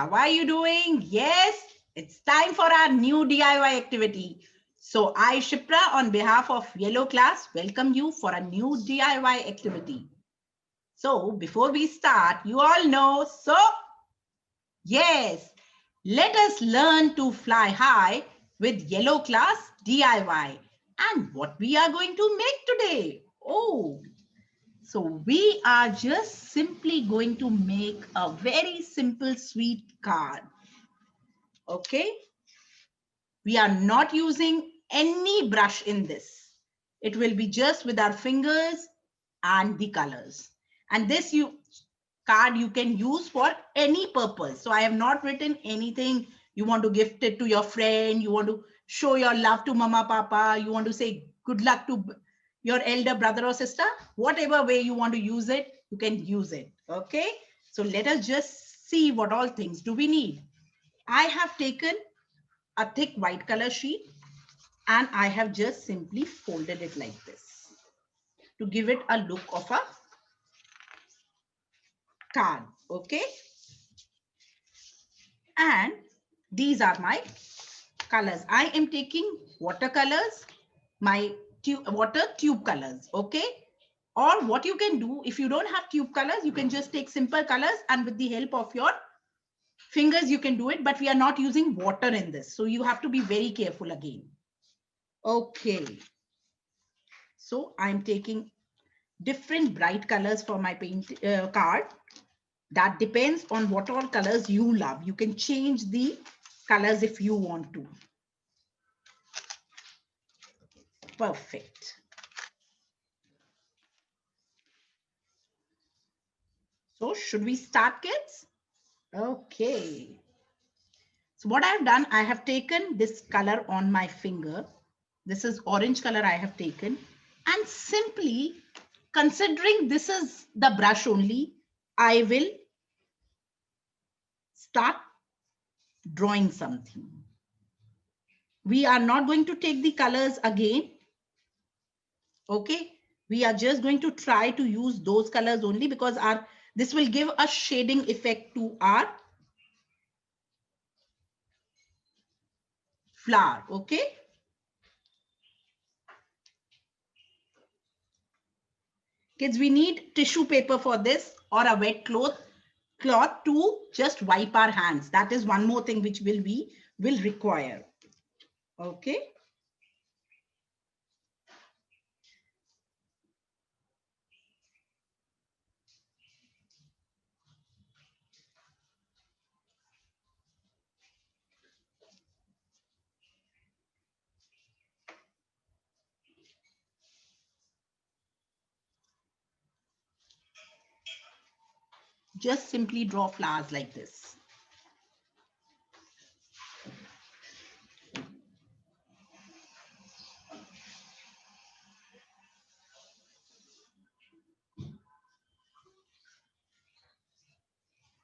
How are you doing? Yes, it's time for our new DIY activity. So I, Shipra, on behalf of Yellow Class, welcome you for a new DIY activity. So before we start, you all know, yes, let us learn to fly high with Yellow Class DIY. And what we are going to make today? So we are just simply going to make a very simple sweet card. Okay. We are not using any brush in this. It will be just with our fingers and the colors. And this card you can use for any purpose. So I have not written anything. You want to gift it to your friend. You want to show your love to mama, papa. You want to say good luck to your elder brother or sister. Whatever way you want to use it, you can use it. Okay. So let us just see what all things do we need. I have taken a thick white color sheet and I have just simply folded it like this to give it a look of a card. Okay. And these are my colors. I am taking watercolors, my water tube colors. Okay. Or what you can do, if you don't have tube colors, you can just take simple colors and with the help of your fingers, you can do it. But we are not using water in this. So you have to be very careful again. Okay. So I'm taking different bright colors for my paint card. That depends on what all colors you love. You can change the colors if you want to. Perfect. So should we start, kids? Okay. So what I've done, I have taken this color on my finger. This is orange color I have taken. And simply considering this is the brush only, I will start drawing something. We are not going to take the colors again. Okay. We are just going to try to use those colors only because this will give a shading effect to our flower. Okay. Kids, we need tissue paper for this or a wet cloth to just wipe our hands. That is one more thing which will require. Okay. Just simply draw flowers like this.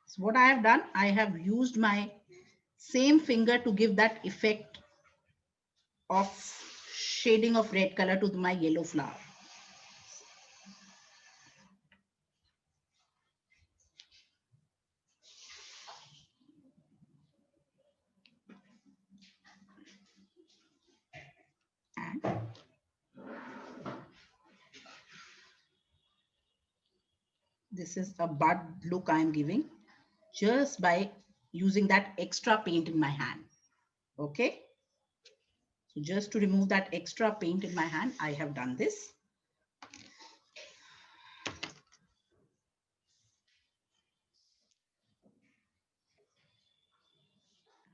So what I have done, I have used my same finger to give that effect of shading of red color to my yellow flower. And this is a bud look I am giving just by using that extra paint in my hand. Okay. So just to remove that extra paint in my hand, I have done this.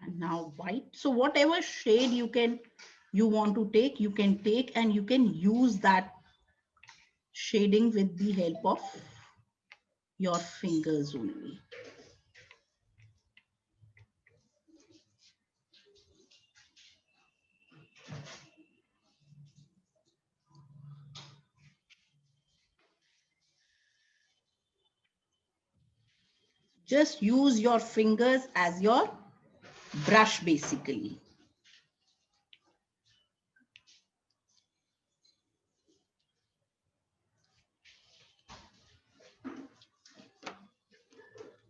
And now white. So whatever shade you want to take, you can take and you can use that shading with the help of your fingers only. Just use your fingers as your brush basically.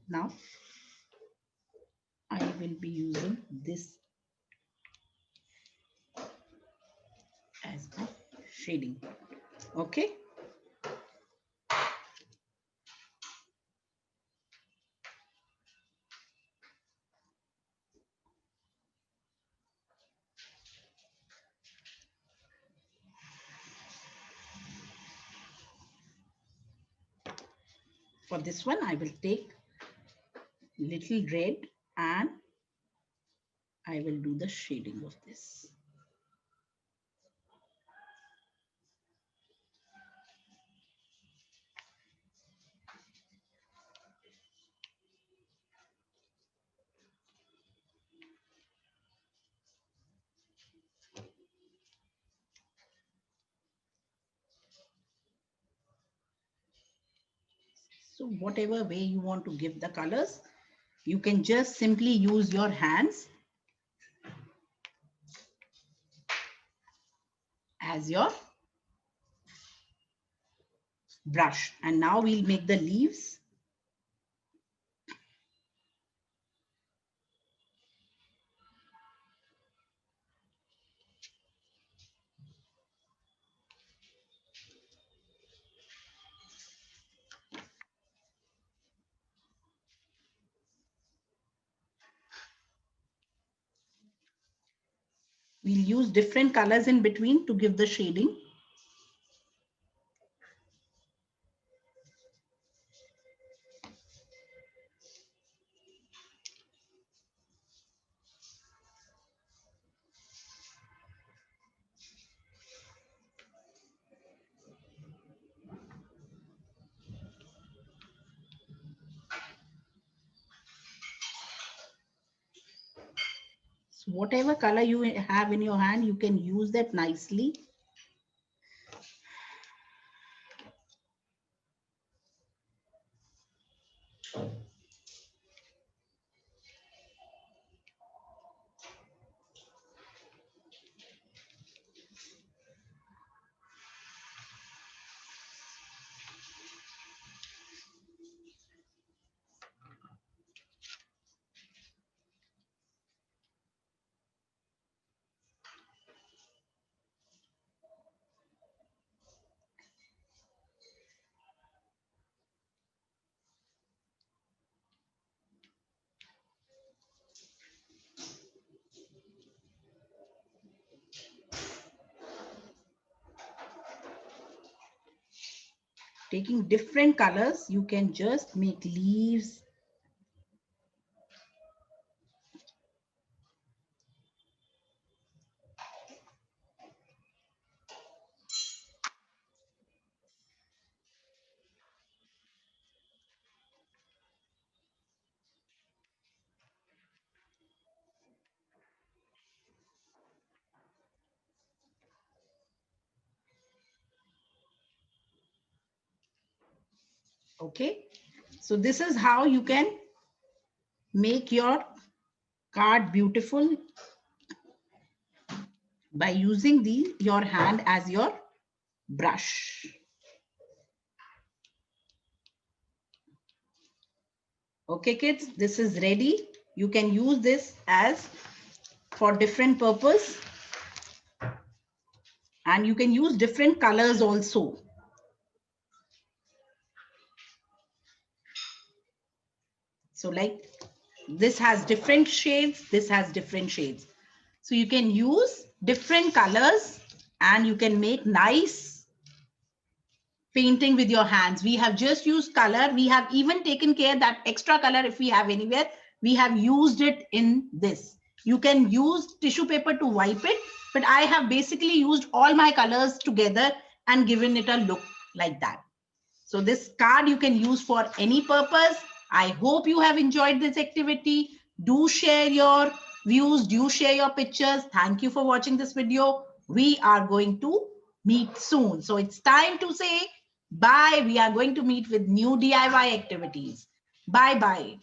Now will be using this as my shading. Okay. For this one, I will take little red and I will do the shading of this. So whatever way you want to give the colors, you can just simply use your hands as your brush. And now we'll make the leaves. We'll use different colors in between to give the shading. So whatever color you have in your hand, you can use that nicely. Taking different colors, you can just make leaves. Okay. So this is how you can make your card beautiful by using your hand as your brush. Okay, kids, this is ready. You can use this as for different purpose. And you can use different colors also. So like this has different shades, this has different shades. So you can use different colors and you can make nice painting with your hands. We have just used color. We have even taken care that extra color, if we have anywhere, we have used it in this. You can use tissue paper to wipe it, but I have basically used all my colors together and given it a look like that. So this card you can use for any purpose. I hope you have enjoyed this activity. Do share your views, do share your pictures. Thank you for watching this video. We are going to meet soon. So it's time to say bye. We are going to meet with new DIY activities. Bye-bye.